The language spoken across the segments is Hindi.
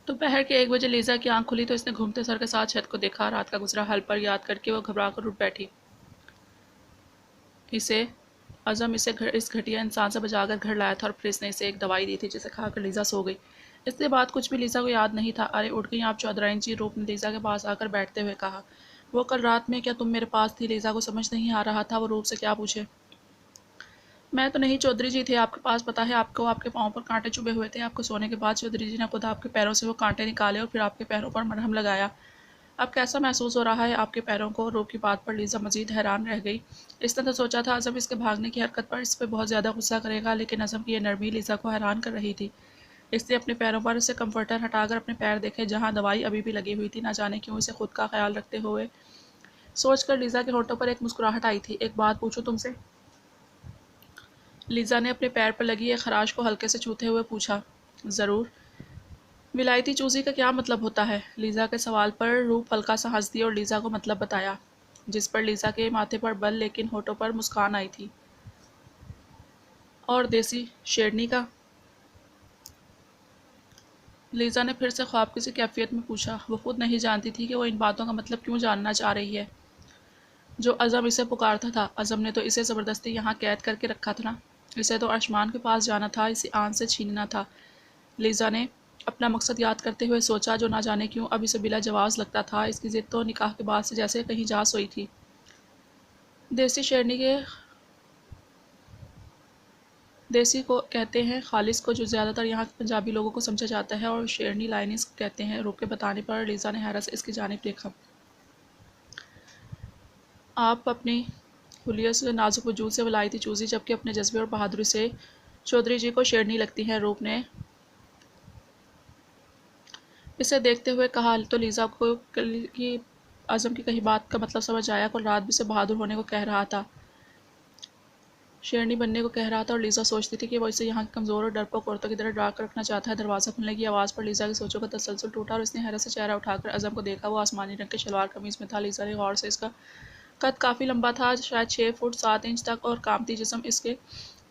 दोपहर के 1 बजे लीज़ा की आंख खुली तो इसने घूमते सर के साथ छत को देखा। रात का गुजरा हल पर याद करके वो घबरा कर उठ बैठी। इसे इस घटिया इंसान से बचाकर घर लाया था और फिर इसने इसे एक दवाई दी थी जिसे खाकर लीज़ा सो गई। इसके बाद कुछ भी लीज़ा को याद नहीं था। अरे उठ गई आप चौधराइन जी, रूप ने लीज़ा के पास आकर बैठते हुए कहा। वो कल रात में क्या तुम मेरे पास थी? लीज़ा को समझ नहीं आ रहा था वो रूप से क्या पूछे। मैं तो नहीं, चौधरी जी थे आपके पास। पता है आपको, आपके पाँव पर कांटे चुभे हुए थे। आपको सोने के बाद चौधरी जी ने खुद आपके पैरों से वो कांटे निकाले और फिर आपके पैरों पर मरहम लगाया। अब कैसा महसूस हो रहा है आपके पैरों को? रूप की बात पर लीज़ा मजीद हैरान रह गई। इसने तो सोचा था अज़म इसके भागने की हरकत पर इस पर बहुत ज़्यादा गुस्सा करेगा, लेकिन अज़म की यह नरमी लीज़ा को हैरान कर रही थी। इसने अपने पैरों पर से कंफर्टर हटाकर अपने पैर देखे जहाँ दवाई अभी भी लगी हुई थी। ना जाने क्यों इसे खुद का ख्याल रखते हुए सोचकर लीज़ा के होठों पर एक मुस्कुराहट आई थी। एक बात पूछूं तुमसे? लीज़ा ने अपने पैर पर लगी एक खराश को हल्के से छूते हुए पूछा। ज़रूर। विलायती चूज़ी का क्या मतलब होता है? लीज़ा के सवाल पर रूप हल्का सा हंस दिया और लीज़ा को मतलब बताया, जिस पर लीज़ा के माथे पर बल लेकिन होठों पर मुस्कान आई थी। और देसी शेरनी का? लीज़ा ने फिर से ख्वाब की सी कैफियत में पूछा। वो खुद नहीं जानती थी कि वो इन बातों का मतलब क्यों जानना चाह रही है। जो अज़म इसे पुकारता था, अज़म ने तो इसे ज़बरदस्ती यहाँ कैद करके रखा था ना। इसे तो आसमान के पास जाना था, इसे आन से छीनना था। लीज़ा ने अपना मकसद याद करते हुए सोचा, जो ना जाने क्यों अब इसे बिला जवाब लगता था। इसकी ज़िद तो निकाह के बाद से जैसे कहीं जा सोई थी। देसी शेरनी के देसी को कहते हैं खालिस को, जो ज़्यादातर यहाँ के पंजाबी लोगों को समझा जाता है, और शेरनी लाइनिस को कहते हैं। रूप के बताने पर लीज़ा ने हैरत से इसकी जानिब देखा। आप अपनी हुलिया से नाजुक वजूद से वलायती चूज़ी, जबकि अपने जज्बे और बहादुरी से चौधरी जी को शेरनी लगती हैं। रूप ने इसे देखते हुए कहा। तो लीज़ा को कि आज़म की कही बात का मतलब समझ आया। कल रात भी से बहादुर होने को कह रहा था, शेरनी बनने को कह रहा था, और लीज़ा सोचती थी कि वो इसे यहाँ की कमज़ोर और डरपोक औरतों की तरह डरा कर रखना चाहता है। दरवाज़ा खुलने की आवाज़ पर लीज़ा की सोचों का तसलसल टूटा और उसने हैरत से चेहरा उठाकर अज़म को देखा। वो आसमानी रंग के शलवार कमीज़ में था। लीज़ा ने गौर से इसका कद काफ़ी लंबा था, शायद 6 फुट 7 इंच तक, और कामती जिस्म इसके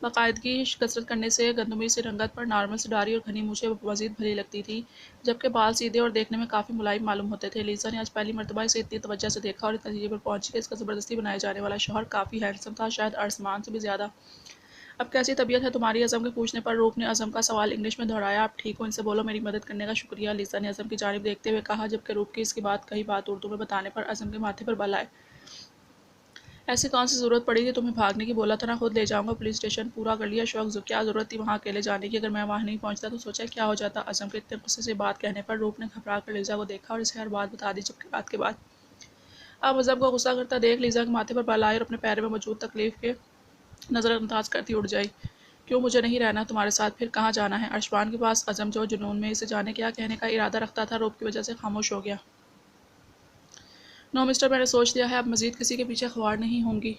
बाकायदगी कसरत करने से गंदमी सी रंगत पर नॉर्मल से डारी और घनी मूछें मज़ीद भली लगती थी, जबकि बाल सीधे और देखने में काफ़ी मुलायम मालूम होते थे। लीज़ा ने आज पहली मर्तबा इसे इतनी तवज्जो से देखा और इस नतीजे पर पहुंची कि इसका ज़बरदस्ती बनाए जाने वाला शौहर काफ़ी हैंडसम था, शायद आसमान से भी ज़्यादा। अब कैसी तबीयत है तुम्हारी? अज़म के पूछने पर रूप ने अज़म का सवाल इंग्लिश में दोहराया। आप ठीक हो? इनसे बोलो मेरी मदद करने का शुक्रिया, लीज़ा ने अज़म की जानिब देखते हुए कहा, जबकि रूप की इसकी कही बात उर्दू में बताने पर अज़म के माथे पर बल आए। ऐसी कौन सी ज़रूरत पड़ी थी तुम्हें भागने की? बोला था ना खुद ले जाऊंगा पुलिस स्टेशन। पूरा कर लिया शौक, जो क्या ज़रूरत थी वहाँ अकेले जाने की? अगर मैं वहाँ नहीं पहुँचता तो सोचा क्या हो जाता? अज़म के इतने गुस्से से बात कहने पर रूप ने घबरा कर लीज़ा को देखा और इसे हर बात बता दी, जबकि बात के बाद अब अज़म को गुस्सा करता देख लीज़ा के माथे पर बल आए और अपने पैर में मौजूद तकलीफ़ के नज़रअंदाज करती उड़ जाई। क्यों मुझे नहीं रहना तुम्हारे साथ? फिर कहाँ जाना है? अर्शवान के पास। अज़म जो जुनून में इसे जाने क्या कहने का इरादा रखता था, रूप की वजह से खामोश हो गया। नो मिस्टर, मैंने सोच लिया है, अब मज़ीद किसी के पीछे ख्वार नहीं होंगी,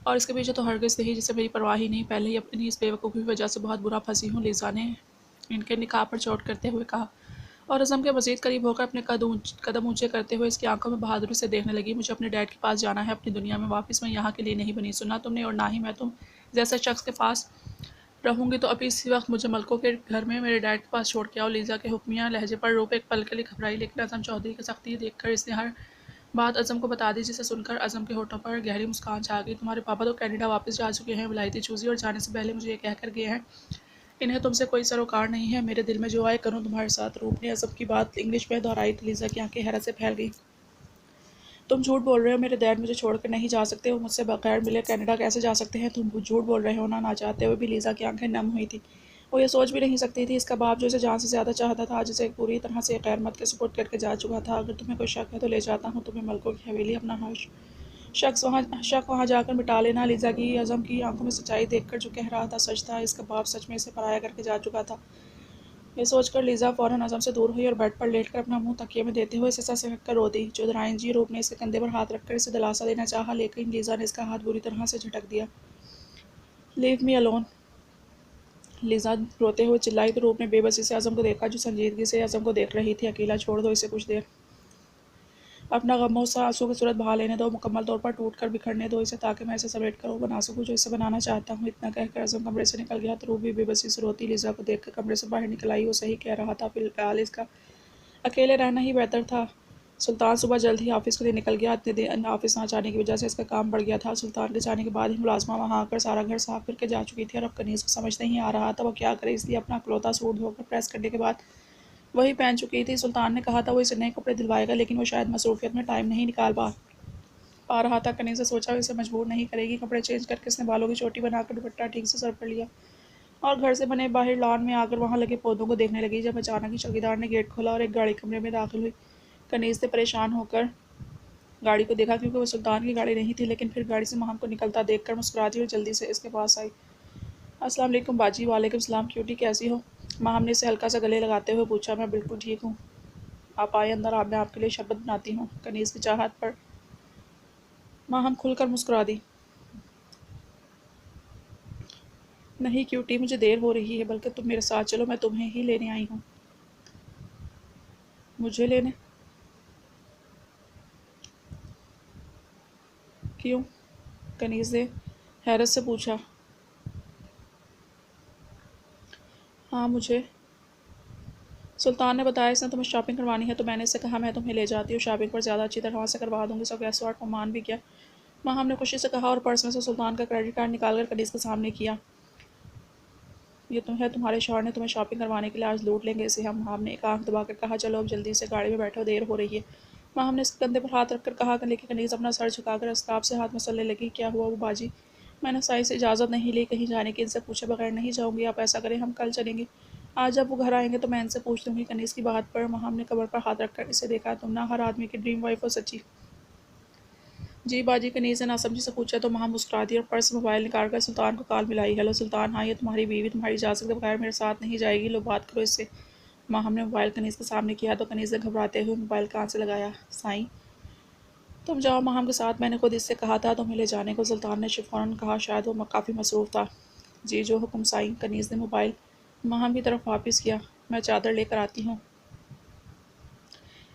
और इसके पीछे तो हरगिज़ नहीं, जिससे मेरी परवाह ही नहीं। पहले ही अपनी इस बेवकूफ़ी की वजह से बहुत बुरा फंसी हूँ, लीज़ा ने इनके निकाह पर चोट करते हुए कहा, और अज़म के मज़ीद करीब होकर अपने कदम ऊँचे करते हुए इसकी आंखों में बहादुरी से देखने लगी। मुझे अपने डैड के पास जाना है, अपनी दुनिया में वापस। मैं यहाँ के लिए नहीं बनी, सुना तुमने? और ना ही मैं तुम जैसे शख्स के पास रहूँगी। तो अभी इसी वक्त मुझे मलकों के घर में मेरे डैड के पास छोड़ के आओ। लीज़ा के हुक्मिया लहजे पर रूप एक पल के लिए घबराई, लेकिन अज़म चौधरी की सख्ती देखकर इसने हर बात अज़म को बता दी, जिसे सुनकर अज़म के होठों पर गहरी मुस्कान छा गई। तुम्हारे पापा तो कनाडा वापस जा चुके हैं विलायती चूज़ी, और जाने से पहले मुझे ये कहकर गए हैं इन्हें तुमसे कोई सरोकार नहीं है। मेरे दिल में जो आए करूँ तुम्हारे साथ। रूप ने अज़म की बात इंग्लिश में दोहराई तो लीज़ा की आंखें हैरत से फैल गई। तुम झूठ बोल रहे हो, मेरे डैड मुझे छोड़कर नहीं जा सकते, वो मुझसे बगैर मिले कनाडा कैसे जा सकते हैं? तुम झूठ बोल रहे हो ना चाहते हुए भी लीज़ा की आंखें नम हुई थी। वो ये सोच भी नहीं सकती थी इसका बाप, जो इसे जान से ज़्यादा चाहता था, जिसे पूरी तरह से गैर मत के सुपुर्द करके जा चुका था। अगर तुम्हें कोई शक है तो ले जाता हूँ तुम्हें मलकों की हवेली, अपना हर्ष शक वहाँ जाकर मिटा लेना। लीज़ा की अज़म की आंखों में सच्चाई देखकर जो कह रहा था सच था। इसका बाप सच में इसे पराया करके जा चुका था। ये सोचकर लीज़ा फ़ौरन अज़म से दूर हुई और बेड पर लेटकर अपना मुंह तकिए में देते हुए सिसक सिसक कर रो दी। चौधराइन जी, रूप ने इसके कंधे पर हाथ रखकर इसे दिलासा देना चाहा, लेकिन लीज़ा ने इसका हाथ बुरी तरह से झटक दिया। लीव मी अलोन, लीज़ा रोते हुए चिल्लाई तो रूप ने बेबसी से अज़म को देखा, जो संजीदगी से अज़म को देख रही थी। अकेला छोड़ दो इसे कुछ देर, अपना गमों सा आंसू की सूरत बहा लेने दो, मुकम्मल तौर पर टूट कर बिखरने दो इसे, ताकि मैं इसे समेट कर वो बना सकूँ जो इसे बनाना चाहता हूँ। इतना कहकर अज़म कमरे से निकल गया तो रूप भी बेबसी से रोती लीज़ा को देखकर कमरे से बाहर निकल आई। वो सही कह रहा था, फिलहाल इसका अकेले रहना ही बेहतर था। सुल्तान सुबह जल्द ही ऑफिस के लिए निकल गया। इतने दिन ऑफिस ना जाने की वजह से इसका काम बढ़ गया था। सुल्तान के जाने के बाद ही मुलाजमा वहाँ आकर सारा घर साफ करके जा चुकी थी और अब कनीज़ को समझ नहीं आ रहा था वो क्या करे, इसलिए अपना इकलौता सूट धोकर प्रेस करने के बाद वही पहन चुकी थी। सुल्तान ने कहा था वो इसे नए कपड़े दिलवाएगा, लेकिन वो शायद मसरूफियत में टाइम नहीं निकाल पा रहा था। कनीज़ ने सोचा वो इसे मजबूर नहीं करेगी। कपड़े चेंज करके इसने बालों की चोटी बनाकर दुपट्टा ठीक से सर कर लिया और घर से बने बाहर लॉन में आकर वहाँ लगे पौधों को देखने लगी। जब अचानक ही चौकीदार ने गेट खोला और एक गाड़ी कमरे में दाखिल हुई। कनीज़ ने परेशान होकर गाड़ी को देखा, क्योंकि वो सुल्तान की गाड़ी नहीं थी, लेकिन फिर गाड़ी से महम को निकलता देखकर मुस्कुराती और जल्दी से इसके पास आई। अस्सलाम वालेकुम बाजी। वालेकुम सलाम क्यूटी, कैसी हो? महम ने इसे हल्का सा गले लगाते हुए पूछा। मैं बिल्कुल ठीक हूँ, आप आए अंदर, मैं आपके लिए शरबत बनाती हूँ। कनीज़ की चाहत पर महम खुलकर मुस्कुरा दी। नहीं क्यूटी, मुझे देर हो रही है, बल्कि तुम मेरे साथ चलो, मैं तुम्हें ही लेने आई हूँ। मुझे लेने? क्यों? कनीज़ ने हैरत से पूछा। हाँ, मुझे सुल्तान ने बताया इसने तुम्हें शॉपिंग करवानी है, तो मैंने इससे कहा मैं तुम्हें ले जाती हूँ शॉपिंग पर, ज़्यादा अच्छी तरह से करवा दूँगी। सब गैस वाट को मान भी गया। माँ हमने खुशी से कहा और पर्स में से सुल्तान का क्रेडिट कार्ड निकाल कर कनीज़ के सामने किया। ये तुम है, तुम्हारे शौहर ने तुम्हें शॉपिंग करवाने के लिए आज लूट लेंगे इसे हम। ने एक आंख दबाकर कहा। चलो अब जल्दी से गाड़ी में बैठो, देर हो रही है। माँ हमने इसके कंधे पर हाथ रखकर कहा, लेकिन कनीज़ अपना सर झुकाकर अस्ताब से हाथ मसलने लगी। क्या हुआ वो बाजी? मैंने साई से इजाज़त नहीं ली कहीं जाने की, इनसे पूछे बगैर नहीं जाऊँगी। आप ऐसा करें, हम कल चलेंगे। आज जब वो घर आएंगे तो मैं इनसे पूछ लूँगी। कनीज़ की बात पर माँ हमने कमर पर हाथ रखकर इसे देखा। तुम ना हर आदमी की ड्रीम वाइफ हो सच्ची? जी बाजी, कनीज़ ने नासमझी से पूछा तो माँ मुस्कुरा दी और पर्स मोबाइल निकाल कर सुल्तान को कॉल मिलाई। हेलो सुल्तान, हाँ ये तुम्हारी बीवी तुम्हारी इजाज़त के बगैर मेरे साथ नहीं जाएगी, लो बात करो इससे। माँ हमने मोबाइल कनीज़ के सामने किया तो कनीज़ ने घबराते हुए मोबाइल कान से लगाया। साईं तुम जाओ माहम के साथ, मैंने खुद इससे कहा था तुम्हें ले जाने को। सुल्तान ने फ़ौरन कहा, शायद वो काफ़ी मसरूफ़ था। जी जो हुक्म साईं। कनीज़ ने मोबाइल माहम की तरफ वापस किया। मैं चादर लेकर आती हूँ।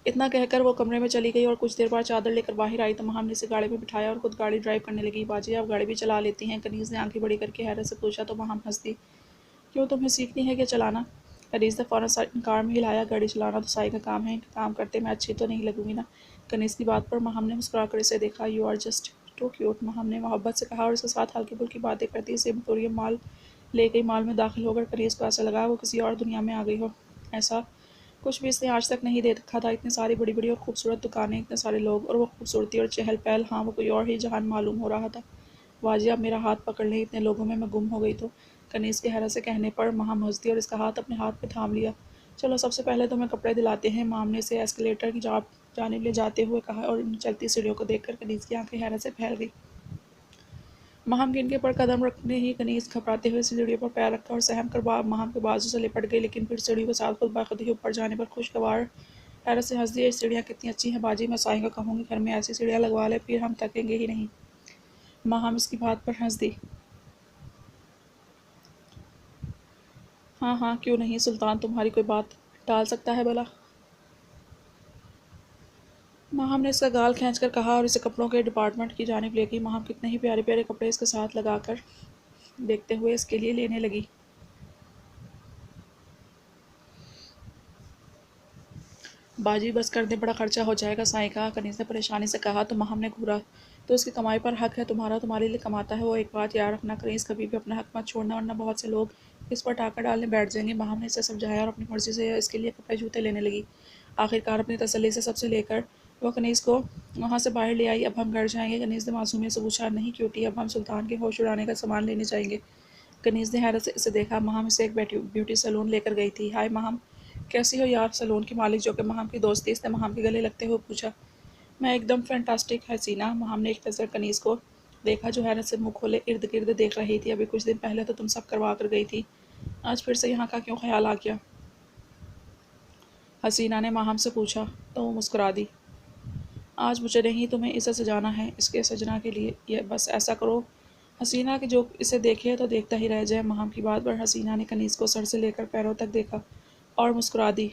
इतना कहकर वो कमरे में चली गई और कुछ देर बाद चादर लेकर बाहर आई तो माहम ने इसे गाड़ी में बिठाया और खुद गाड़ी ड्राइव करने लगी। बाजी आप गाड़ी भी चला लेती हैं? कनीज़ ने आंखें बड़ी करके हैरत से पूछा तो माहम हंस दी। क्यों, तुम्हें सीखनी है क्या चलाना? कनीज़ ने फ़ौरन कार में हिलाया। गाड़ी चलाना तो साई का काम है, इनका काम करते मैं अच्छी तो नहीं लगूंगी ना? कनीज़ की बात पर माहम ने मुस्कुराकर इसे देखा। You are just too cute, Maham ने मोहब्बत से कहा और इसके साथ हल्की फुल्की बातें करती इसे एम्पोरियम माल ले गई। माल में दाखिल होकर कनीज़ को ऐसा लगा वो किसी और दुनिया में आ गई हो। ऐसा कुछ भी इसने आज तक नहीं देखा था। इतनी सारी बड़ी बड़ी और खूबसूरत दुकानें, इतने सारे लोग और वो खूबसूरती और चहल पहल, हाँ वो कोई और ही जहान मालूम हो रहा था। वाजी आप मेरा हाथ पकड़ लें, इतने लोगों में मैं गुम हो गई तो। कनीज़ के हैरत से कहने पर माम हंस दी और इसका हाथ अपने हाथ में थाम लिया। चलो सबसे पहले तुम्हें कपड़े दिलाते हैं। माम ने इसे एस्केलेटर की जानिब ले जाते हुए कहा और इन चलती सीढ़ियों को देखकर कनीज़ की आंखें हैरत से फैल गई। महम के इनके पर कदम रखने ही कनीज़ घबराते हुए सीढ़ियों पर पैर रखा और सहम कर महम के बाजू से लिपट गई, लेकिन फिर सीढ़ी के साथ खुद ब खुद ही ऊपर जाने पर खुशगवार हैरत से हंस दी। सीढ़ियाँ कितनी अच्छी हैं बाजी, मैं साईं को कहूँगी घर में ऐसी सीढ़ियाँ लगवा ले, फिर हम थकेंगे ही नहीं। महम इसकी बात पर हंस दी। हाँ हाँ क्यों नहीं, सुल्तान तुम्हारी कोई बात टाल सकता है भला? महम ने इसका गाल खींचकर कहा और इसे कपड़ों के डिपार्टमेंट की जानिब ले गई। महम कितने ही प्यारे प्यारे कपड़े इसके साथ लगाकर देखते हुए इसके लिए लेने लगी। बाजी बस कर दे, बड़ा खर्चा हो जाएगा। साईं का कनीज़ ने परेशानी से कहा तो महम ने घूरा। तो उसकी कमाई पर हक है तुम्हारा, तुम्हारे लिए कमाता है वो। एक बात याद रखना कनीज़, कभी भी अपना हक मत छोड़ना, वरना बहुत से लोग इस पर टाका डालने बैठ जाएंगे। महम ने इसे समझाया और अपनी मर्जी से इसके लिए कपड़े जूते लेने लगी। आखिरकार अपनी तसल्ली से सबसे लेकर वह कनीज़ को वहाँ से बाहर ले आई। अब हम घर जाएंगे? कनीज़ ने मासूमियत से पूछा। नहीं क्यूटी, अब हम सुल्तान के होश उड़ाने का सामान लेने जाएंगे। कनीज़ ने हैरत से इसे देखा। महम इसे एक ब्यूटी सैलून लेकर गई थी। हाय महम, कैसी हो यार? सैलून की मालिक जो कि महम की दोस्त थी, इसने महम के गले लगते हुए पूछा। मैं एकदम फैंटास्टिक हसीना। महम ने एक नज़र कनीज़ को देखा जो हैरत से मुंह खोले इर्द गिर्द देख रही थी। अभी कुछ दिन पहले तो तुम सब करवा कर गई थी, आज फिर से यहाँ का क्यों ख्याल आ गया? हसीना ने महम से पूछा तो वो मुस्कुरा दी। आज मुझे नहीं, तुम्हें इसे सजाना है, इसके सजना के लिए। ये बस ऐसा करो हसीना कि जो इसे देखे तो देखता ही रह जाए। महम की बात पर हसीना ने कनीज़ को सर से लेकर पैरों तक देखा और मुस्कुरा दी।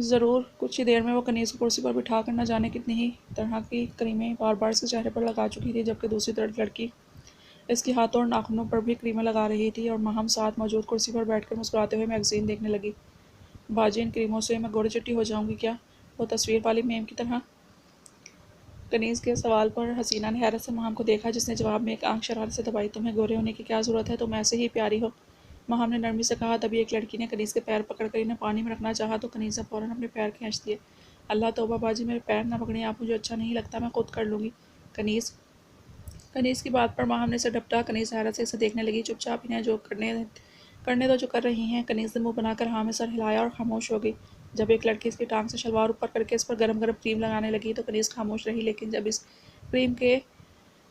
ज़रूर। कुछ ही देर में वो कनीज़ को कुर्सी पर बिठाकर न जाने कितनी ही तरह की क्रीमें बार बार उसके चेहरे पर लगा चुकी थी, जबकि दूसरी तरफ लड़की इसके हाथों और नाखूनों पर भी क्रीमें लगा रही थी और माहम साथ मौजूद कुर्सी पर बैठकर मुस्कुराते हुए मैगजीन देखने लगी। बाजी, इन क्रीमों से मैं गोरी चिट्टी हो जाऊंगी क्या, वो तस्वीर वाली मेम की तरह? कनीज के सवाल पर हसीना ने हैरत से माहम को देखा, जिसने जवाब में एक आंख शरारत से दबाई। तुम्हें गोरे होने की क्या ज़रूरत है, तुम ऐसे ही प्यारी हो, माहम ने नरमी से कहा। तभी एक लड़की ने कनीज के पैर पकड़कर इन्हें पानी में रखना चाहा तो कनीज ने फ़ौरन अपने पैर खींच दिए। अल्लाह तौबा बाजी, मेरे पैर ना पकड़ें आप, मुझे अच्छा नहीं लगता, मैं खुद कर लूँगी। कनीज कनीज की बात पर माहम ने इसे डपटा। कनीज हैरत से इसे देखने लगी। चुपचाप इन्हें जो करने दो जो कर रही हैं। कनीज ने मुंह बनाकर हाँ में सर हिलाया और खामोश हो गई। जब एक लड़की इसकी टांग से शलवार ऊपर करके इस पर गरम गरम क्रीम लगाने लगी तो कनीज खामोश रही, लेकिन जब इस क्रीम के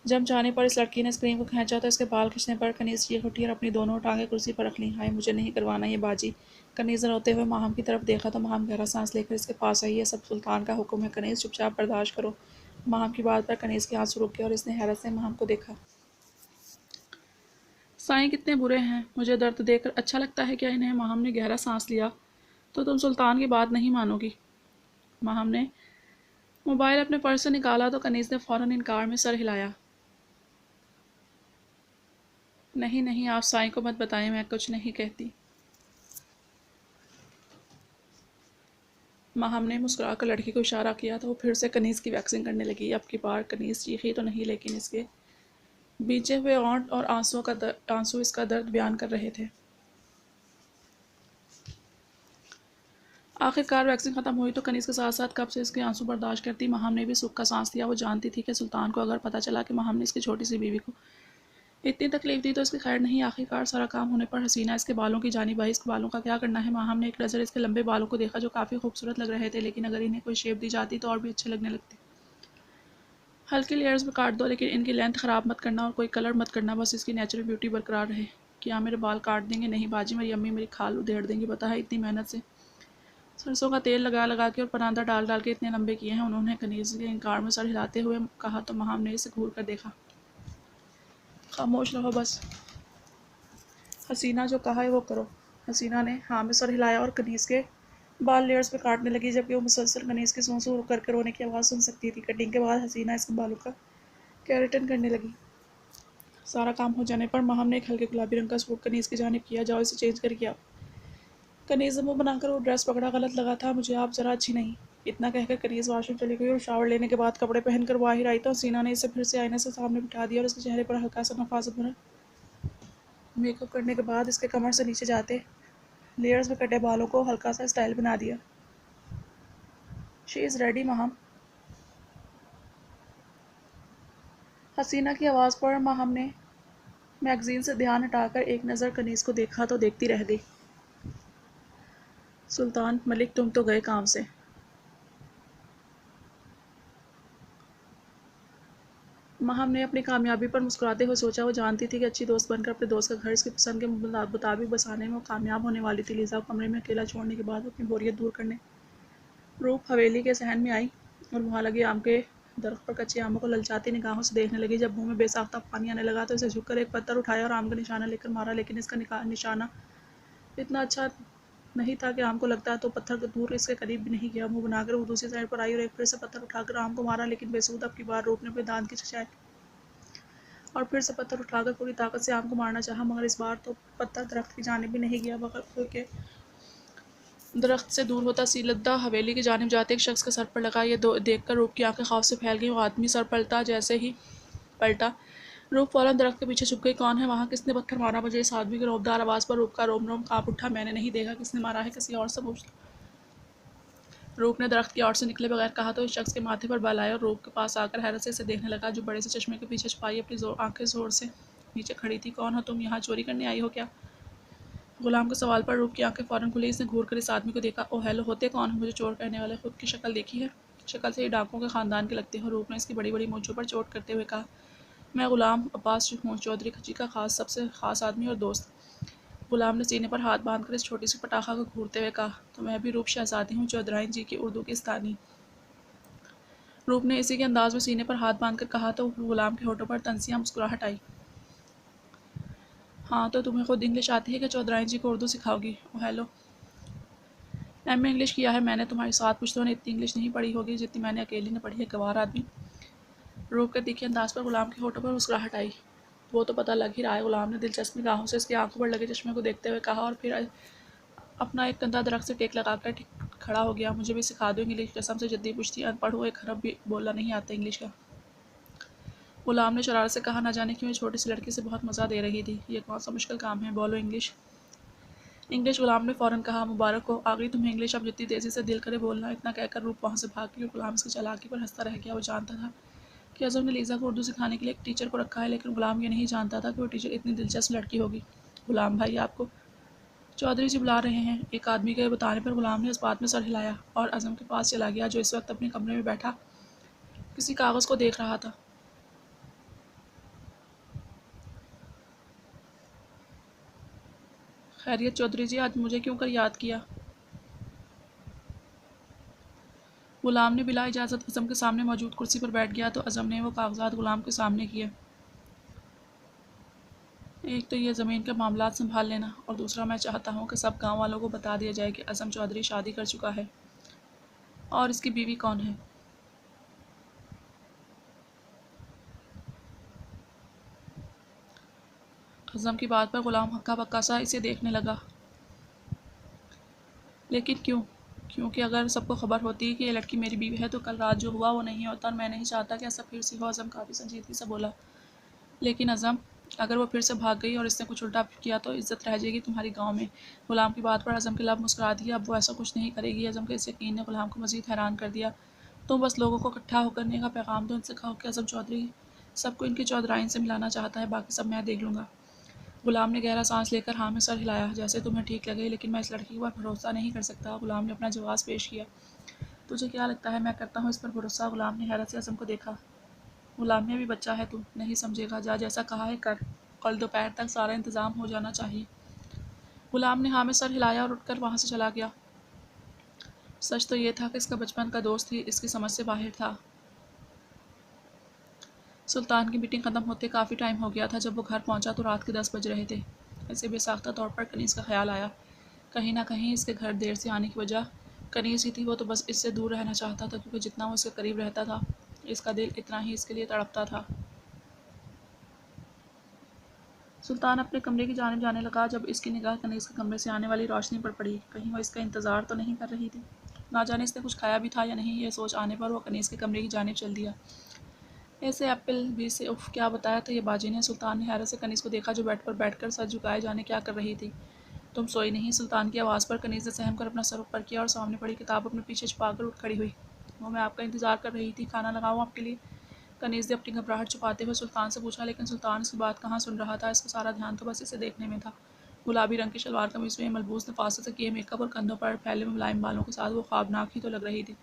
जम जाने पर इस लड़की ने इस क्रीम को खींचा तो इसके बाल खींचने पर कनीज चीख उठी और अपनी दोनों टांगें कुर्सी पर रख लीं। हाय, मुझे नहीं करवाना ये बाजी। कनीज ने रोते हुए माहम की तरफ देखा तो माहम गहरा सांस लेकर इसके पास आई। ये सब सुल्तान का हुक्म है कनीज, चुपचाप बर्दाश्त करो। माहम की बात पर कनीज के आंसू रुक गए और इसने हैरत से माहम को देखा। साईं कितने बुरे हैं, मुझे दर्द देखकर अच्छा लगता है क्या इन्हें? माहम ने गहरा सांस लिया। तो तुम सुल्तान की बात नहीं मानोगी? माहम ने मोबाइल अपने पर्स से निकाला तो कनीज ने फ़ौरन इनकार में सर हिलाया। नहीं नहीं, आप साईं को मत बताएं, मैं कुछ नहीं कहती। माहम ने मुस्कुराकर लड़की को इशारा किया तो वो फिर से कनीज की वैक्सिंग करने लगी। अब की बार कनीज चीखी तो नहीं, लेकिन इसके बीचे हुए ओंठ और आंसू इसका दर्द बयान कर रहे थे। आखिरकार वैक्सिंग ख़त्म हुई तो कनीज के साथ साथ कब से इसके आंसू बर्दाश्त करती। माहम ने भी सुख का सांस लिया। वो जानती थी कि सुल्तान को अगर पता चला कि माहम ने इसकी छोटी सी बीवी को इतनी तकलीफ दी तो इसकी खैर नहीं। आखिरकार सारा काम होने पर हसीना इसके बालों की जानिब आई। इसके बालों का क्या करना है? माहम ने एक नज़र इसके लंबे बालों को देखा जो काफ़ी खूबसूरत लग रहे थे, लेकिन अगर इन्हें कोई शेप दी जाती तो और भी अच्छे लगने लगते। हल्के लेयर्स में काट दो, लेकिन इनकी लेंथ ख़राब मत करना और कोई कलर मत करना, बस इसकी नेचुरल ब्यूटी बरकरार रहे। क्या मेरे बाल काट देंगे? नहीं बाजी, मेरी अम्मी मेरी खाल उधेड़ देंगी, पता है इतनी मेहनत से सरसों का तेल लगा लगा के और परांदा डाल डाल के इतने लंबे किए हैं। उन्होंने कनीज के इनकार में सर हिलाते हुए कहा तो माहम ने इसे घूर कर देखा। खामोश रहो बस, हसीना जो कहा है वो करो। हसीना ने हाँ में सर हिलाया और कनीज के बाल लेयर्स में काटने लगी, जबकि वो मुसलसल कनीज की सूं करके रोने की आवाज़ सुन सकती थी। कटिंग के बाद हसीना इसके बालों का केराटिन करने लगी। सारा काम हो जाने पर माहम ने एक हल्के गुलाबी रंग का सूट कनीज की जानिब किया। जाओ इसे चेंज करके आओ। कनीज ने मुंह बनाकर वो ड्रेस पकड़ा। गलत लगा था मुझे, आप ज़रा अच्छी नहीं। इतना कहकर कनीज वॉशरूम चली गई और शावर लेने के बाद कपड़े पहनकर बाहर आई तो हसीना ने इसे फिर से आईने से सामने बिठा दिया और उसके चेहरे पर हल्का सा नफासत भरा मेकअप करने के बाद इसके कमर से नीचे जाते लेयर्स में कटे बालों को हल्का सा स्टाइल बना दिया। She is ready Maham. हसीना की आवाज़ पर माहम ने मैगजीन से ध्यान हटाकर एक नज़र कनीज को देखा तो देखती रह गई। सुल्तान मलिक, तुम तो गए काम से। माहम ने अपनी कामयाबी पर मुस्कुराते हुए सोचा। वो जानती थी कि अच्छी दोस्त बनकर अपने दोस्त का घर इसकी पसंद के मुताबिक बसाने में वो कामयाब होने वाली थी। लिज़ा को कमरे में अकेला छोड़ने के बाद अपनी बोरियत दूर करने रूप हवेली के सहन में आई और वहाँ लगे आम के दरख्त पर कच्चे आमों को ललचाती निगाहों से देखने लगी। जब मुंह में बेसाख्ता पानी आने लगा तो इसे झुककर एक पत्थर उठाया और आम का निशाना लेकर मारा, लेकिन इसका निशाना इतना अच्छा नहीं था कि आम को लगता तो पत्थर दूर इसके करीब भी नहीं गया। मुंह बनाकर वो दूसरी साइड पर आई और एक फिर से पत्थर उठाकर आम को मारा, लेकिन बेसूद। अब की बार रूप ने अपने दांत की चचाई और फिर से पत्थर उठाकर पूरी ताकत से आम को मारना चाहा, मगर इस बार तो पत्थर दरख्त की जानिब भी नहीं गया, बल्कि दरख्त से दूर होता सीधा हवेली की जानिब जाते एक शख्स के सर पर लगा। ये देखकर रूप की आंखें खौफ से फैल गईं। वो आदमी सर पलटा जैसे ही पलटा रूप फौरन दरख्त के पीछे छुप गई। कौन है वहाँ? किसने पत्थर मारा मुझे? इस आदमी की रौबदार आवाज़ पर रूप का रोम रोम काँप उठा। मैंने नहीं देखा, किसने मारा है? किसी और से पूछ लो। रूप ने दरख्त की ओर से निकले बगैर कहा तो इस शख्स के माथे पर बल आया और रूप के पास आकर हैरत से इसे देखने लगा, जो बड़े से चश्मे के पीछे छुपाई अपनी आंखें जोर से नीचे खड़ी थी। कौन हो तुम? यहाँ चोरी करने आई हो क्या? गुलाम के सवाल पर रूप की आंखें फ़ौरन खुली। इसने घूर कर इस आदमी को देखा। ओ हेलो, होते कौन हो? मुझे चोर कहने वाले? खुद की शक्ल देखी है? शक्ल से ही डाकुओं के ख़ानदान के लगते हो। रूप ने इसकी बड़ी बड़ी मूंछों पर चोट करते हुए कहा। मैं गुलाम अब्बास हूँ, चौधरी खची का सबसे ख़ास आदमी और दोस्त। गुलाम ने सीने पर हाथ बांधकर इस छोटी सी पटाखा को घूरते हुए कहा। तो मैं भी रूप शहजादी हूँ, चौधराइन जी की उर्दू की स्थानी। रूप ने इसी के अंदाज में सीने पर हाथ बांधकर कहा तो गुलाम के होठों पर तंसियाँ मुस्कुराहट आई। हाँ, तो तुम्हें खुद इंग्लिश आती है कि चौधराइन जी को उर्दू सिखाओगी? ओ हेलो, एम ए इंग्लिश किया है मैंने, तुम्हारी साथ पुश्तों ने इतनी इंग्लिश नहीं पढ़ी होगी जितनी मैंने अकेली ने पढ़ी है, गवार आदमी। रूप के तीखे अंदाज पर गुलाम के होठों पर मुस्कुराहट आई। वो तो पता लग ही रहा है। गुलाम ने दिलचस्प निगाहों से इसकी आंखों पर लगे चश्मे को देखते हुए कहा और फिर अपना एक कंधा दरख्त से टेक लगाकर खड़ा हो गया। मुझे भी सिखा दो इंग्लिश, कसम से जद्दी पूछती, अनपढ़ हूँ, एक हरफ भी बोलना नहीं आता इंग्लिश का। गुलाम ने शरारत से कहा, ना जाने क्यों छोटी सी लड़की से बहुत मज़ा दे रही थी। ये कौन सा मुश्किल काम है, बोलो इंग्लिश। इंग्लिश, गुलाम ने फ़ौरन कहा। मुबारक हो, आ गई तुम्हें इंग्लिश, अब जितनी तेज़ी से दिल करे बोलना। इतना कहकर रूप वहाँ से भाग गई और गुलाम इसकी चालाकी पर हंसता रह गया। वो जानता था कि अज़म ने लीज़ा को उर्दू सिखाने के लिए एक टीचर को रखा है, लेकिन गुलाम ये नहीं जानता था कि वो टीचर इतनी दिलचस्प लड़की होगी। गुलाम भाई, आपको चौधरी जी बुला रहे हैं। एक आदमी के बताने पर गुलाम ने इस बात में सर हिलाया और अज़म के पास चला गया, जो इस वक्त अपने कमरे में बैठा किसी कागज़ को देख रहा था। खैरियत चौधरी जी, आज मुझे क्यों कर याद किया? गुलाम ने बिला इजाज़त अज़म के सामने मौजूद कुर्सी पर बैठ गया तो अज़म ने वो कागजात गुलाम के सामने किए। एक तो ये ज़मीन के मामलात संभाल लेना, और दूसरा मैं चाहता हूँ कि सब गांव वालों को बता दिया जाए कि अज़म चौधरी शादी कर चुका है और इसकी बीवी कौन है। अज़म की बात पर गुलाम हक्का बक्का सा इसे देखने लगा। लेकिन क्यों? क्योंकि अगर सबको खबर होती कि ये लड़की मेरी बीवी है तो कल रात जो हुआ वो नहीं होता, और मैं नहीं चाहता कि ऐसा फिर से हो। अज़म काफ़ी संजीदगी से बोला। लेकिन अज़म, अगर वो फिर से भाग गई और इसने कुछ उल्टा किया तो इज्जत रह जाएगी तुम्हारी गांव में। गुलाम की बात पर अज़म के लब मुस्कुरा दिया। अब वो ऐसा कुछ नहीं करेगी। अज़म के इस यकीन ने गुलाम को मज़ीद हैरान कर दिया। तुम बस लोगों को इकट्ठा होकर का पैगाम दो, इनसे कहो कि अज़म चौधरी सबको इनकी चौधराइन से मिलाना चाहता है, बाकी सब मैं देख लूँगा। गुलाम ने गहरा सांस लेकर हाँ में सर हिलाया। जैसे तुम्हें ठीक लगे, लेकिन मैं इस लड़की पर भरोसा नहीं कर सकता। गुलाम ने अपना जवाब पेश किया। तुझे क्या लगता है मैं करता हूँ इस पर भरोसा? गुलाम ने हैरत से अज़म को देखा। गुलाम ने, भी बच्चा है तू, नहीं समझेगा। जा, जैसा कहा है कर, कल दोपहर तक सारा इंतज़ाम हो जाना चाहिए। गुलाम ने हाँ में सर हिलाया और उठकर वहाँ से चला गया। सच तो ये था कि इसका बचपन का दोस्त ही इसकी समझ से बाहर था। सुल्तान की मीटिंग ख़त्म होते काफ़ी टाइम हो गया था। जब वो घर पहुंचा तो रात के 10 बज रहे थे। ऐसे बेसाख्ता तौर पर कनीज़ का ख्याल आया। कहीं ना कहीं इसके घर देर से आने की वजह कनीज़ ही थी। वो तो बस इससे दूर रहना चाहता था, क्योंकि जितना वो इसके करीब रहता था इसका दिल इतना ही इसके लिए तड़पता था। सुल्तान अपने कमरे की जानिब जाने लगा जब इसकी निगाह कनीज़ के कमरे से आने वाली रोशनी पर पड़ी। कहीं वो इसका इंतज़ार तो नहीं कर रही थी। ना जाने इसने कुछ खाया भी था या नहीं। ये सोच आने पर वो कनीज़ के कमरे की जानिब चल दिया। ऐसे एप्पल भी से उफ, क्या बताया था ये बाजी ने। सुल्तान ने हैरत से कनीज़ को देखा, जो बेड पर बैठकर सर झुकाए जाने क्या कर रही थी। तुम सोई नहीं? सुल्तान की आवाज़ पर कनीज़ ने सहम कर अपना सर ऊपर किया और सामने पड़ी किताब अपने पीछे छुपाकर उठ खड़ी हुई। वो मैं आपका इंतज़ार कर रही थी। खाना लगाऊँ आपके लिए? कनीज़ ने अपनी घबराहट छुपाते हुए सुल्तान से पूछा, लेकिन सुल्तान इसकी बात कहाँ सुन रहा था। इसका सारा ध्यान तो बस इसे देखने में था। गुलाबी रंग की शलवार कमीज़ में मलबूस नफासत से किए मेकअप और कंधों पर फैले मुलायम बालों के साथ वो ख्वाबनाक ही तो लग रही थी,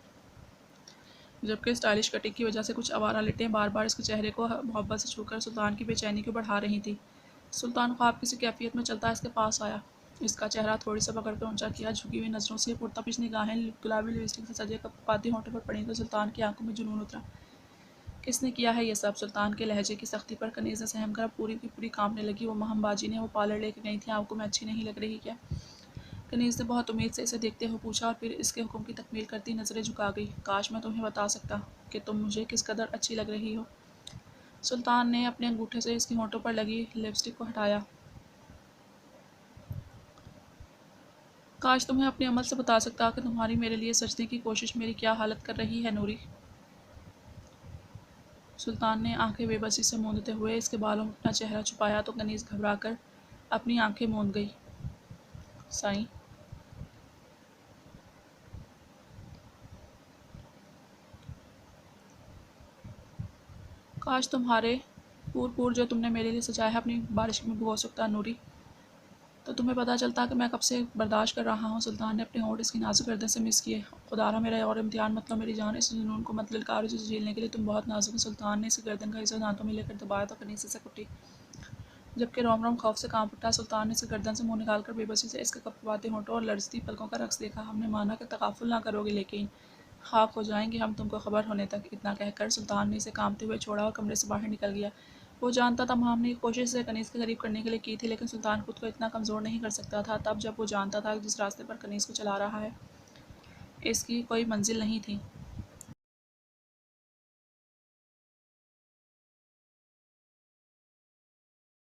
जबकि स्टाइलिश कटिंग की वजह से कुछ आवारा लिटें बार बार इसके चेहरे को मोहब्बत से छूकर सुल्तान की बेचैनी को बढ़ा रही थी। सुल्तान ख्वाब किसी कैफियत में चलता इसके पास आया। इसका चेहरा थोड़ी सा पकड़ कर ऊंचा किया। झुकी हुई नज़रों से पुरता पिछ निगाहें गुलाबी लिपस्टिक से सजे कपाती होंठों पर पड़ी तो सुल्तान की आंखों में जुनून उतरा। किसने किया है ये सब? सुल्तान के लहजे की सख्ती पर कनीज़ ने सहम कर पूरी की पूरी कांपने लगी। वो महमबाजी ने वो पार्लर लेके गई थी, आपको मैं अच्छी नहीं लग रही क्या? कनीज़ ने बहुत उम्मीद से इसे देखते हुए पूछा और फिर इसके हुक्म की तकमील करती नज़रें झुका गई। काश मैं तुम्हें बता सकता कि तुम मुझे किस कदर अच्छी लग रही हो। सुल्तान ने अपने अंगूठे से इसकी होंठों पर लगी लिपस्टिक को हटाया। काश तुम्हें अपने अमल से बता सकता कि तुम्हारी मेरे लिए सजने की कोशिश मेरी क्या हालत कर रही है नूरी। सुल्तान ने आंखें बेबसी से मूंदते हुए इसके बालों में अपना चेहरा छुपाया तो कनीज़ घबरा कर अपनी आंखें मूंद गई। साईं, काश तुम्हारे पूर जो तुमने मेरे लिए सजाया है अपनी बारिश में भिगो सकता नूरी, तो तुम्हें पता चलता कि मैं कब से बर्दाश्त कर रहा हूँ। सुल्तान ने अपने होंठ इसकी नाजुक गर्दन से मिस किए। खुदारा मेरा और इम्तिहान मत लो मेरी जान, इस जुनून को मत ललकारो जिसे झेलने के लिए तुम बहुत नाजुक हो। सुल्तान ने इसकी गर्दन का हिस्सा दांतों में लेकर दबाया तो कनीज़ से उठी, जबकि रोम रोम खौफ से कांप उठा। सुल्तान ने इसकी गर्दन से मुंह निकालकर बेबसी से इसके कपकपाते होंठों और लरजती पलकों का रक्स देखा। हमने माना कि तकाफुल ना करोगे, लेकिन खाक हो जाएंगे हम तुमको खबर होने तक। इतना कहकर सुल्तान ने इसे कांपते हुए छोड़ा और कमरे से बाहर निकल गया। वो जानता था माम ने कोशिश से कनीज़ के करीब करने के लिए की थी, लेकिन सुल्तान खुद को इतना कमज़ोर नहीं कर सकता था। तब जब वो जानता था कि जिस रास्ते पर कनीज़ को चला रहा है इसकी कोई मंजिल नहीं थी।